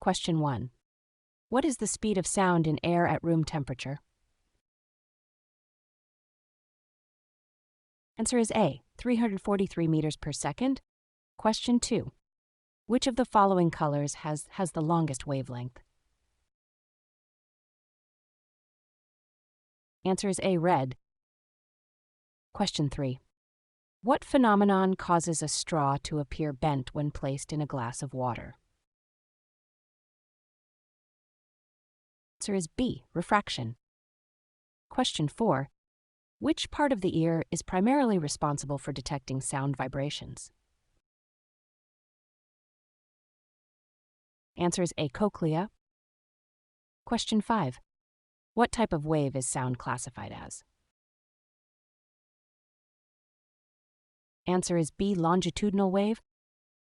Question 1. What is the speed of sound in air at room temperature? Answer is A, 343 meters per second. Question 2. Which of the following colors has the longest wavelength? Answer is A, red. Question 3. What phenomenon causes a straw to appear bent when placed in a glass of water? Answer is B, refraction. Question 4. Which part of the ear is primarily responsible for detecting sound vibrations? Answer is A, cochlea. Question 5. What type of wave is sound classified as? Answer is B, longitudinal wave.